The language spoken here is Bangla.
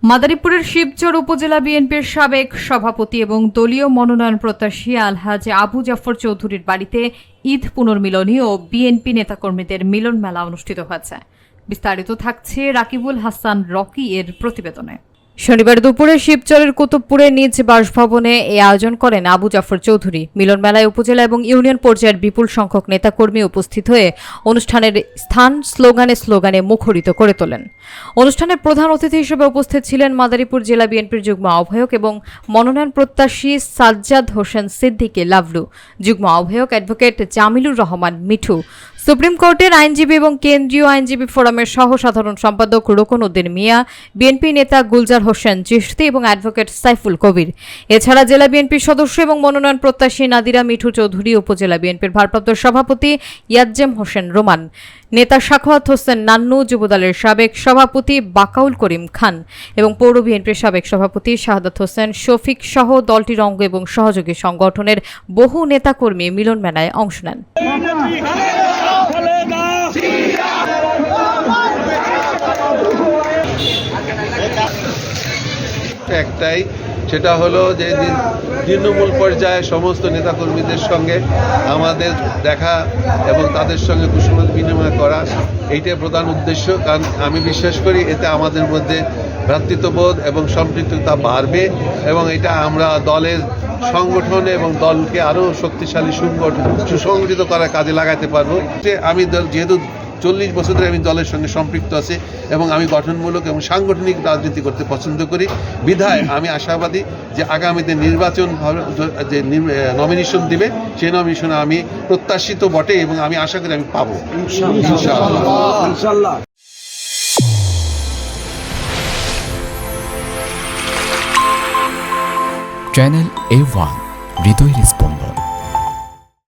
মাদারীপুরের শিবচর উপজেলা বিএনপির সাবেক সভাপতি এবং দলীয় মনোনয়ন প্রত্যাশী আলহাজ আবু জাফর চৌধুরীর বাড়িতে ঈদ পুনর্মিলনী ও বিএনপি নেতাকর্মীদের মিলন মেলা অনুষ্ঠিত হয়েছে। বিস্তারিত থাকছে রাকিবুল হাসান রকি এর প্রতিবেদনে। শনিবার দুপুরে শিবচরের কুতুবপুরে নিজ বাসভবনে এই আয়োজন করেন আবু জাফর চৌধুরী। মিলন মেলায় উপজেলা এবং ইউনিয়ন পর্যায়ের বিপুল সংখ্যক নেতাকর্মী উপস্থিত হয়ে অনুষ্ঠানের স্থান স্লোগানে মুখরিত করে তোলেন। অনুষ্ঠানের প্রধান অতিথি হিসেবে উপস্থিত ছিলেন মাদারীপুর জেলা বিএনপির যুগ্ম আহ্বায়ক এবং মনোনয়ন প্রত্যাশী সাজ্জাদ হোসেন সিদ্দিকী লাভলু, যুগ্ম আহ্বায়ক অ্যাডভোকেট জামিলুর রহমান মিঠু, সুপ্রিম কোর্টের আইনজীবী এবং কেন্দ্রীয় আইনজীবী ফোরামের সহ সাধারণ সম্পাদক রোকন উদ্দিন মিয়া, বিএনপি নেতা গুলজার হোসেন চিশতি এবং অ্যাডভোকেট সাইফুল কবির। এছাড়া জেলা বিএনপির সদস্য এবং মনোনয়ন প্রত্যাশী নাদিরা মিঠু চৌধুরী, উপজেলা বিএনপির ভারপ্রাপ্ত সভাপতি ইয়াজ্জেম হোসেন রোমান, নেতা সাখাওয়াত হোসেন নান্নু, যুবদলের সাবেক সভাপতি বাকাউল করিম খান এবং পৌর বিএনপির সাবেক সভাপতি শাহাদাত হোসেন শফিক সহ দলটির অঙ্গ এবং সহযোগী সংগঠনের বহু নেতাকর্মী মিলন মেলায় অংশ নেন। একটাই, সেটা হলো যে তৃণমূল পর্যায়ে সমস্ত নেতাকর্মীদের সঙ্গে আমাদের দেখা এবং তাদের সঙ্গে কুশল বিনিময় করা, এইটাই প্রধান উদ্দেশ্য। কারণ আমি বিশ্বাস করি এতে আমাদের মধ্যে ভ্রাতৃত্ববোধ এবং সম্পৃক্ততা বাড়বে এবং এটা আমরা দলের সংগঠন এবং দলকে আরও শক্তিশালী সুসংগঠিত করার কাজে লাগাতে পারবো। আমি যেহেতু 40 বছর ধরে আমি দলের সঙ্গে সম্পৃক্ত আছি এবং আমি গঠনমূলক এবং সাংগঠনিক রাজনীতি করতে পছন্দ করি, বিধায় আমি আশাবাদী যে আগামীতে নির্বাচন যে নমিনেশন দিবে সেই নমিনেশনে আমি প্রত্যাশিত বটে এবং আমি আশা করি আমি পাবো ইনশাআল্লাহ। চ্যানেল A1 হৃদয়ের স্পন্দন।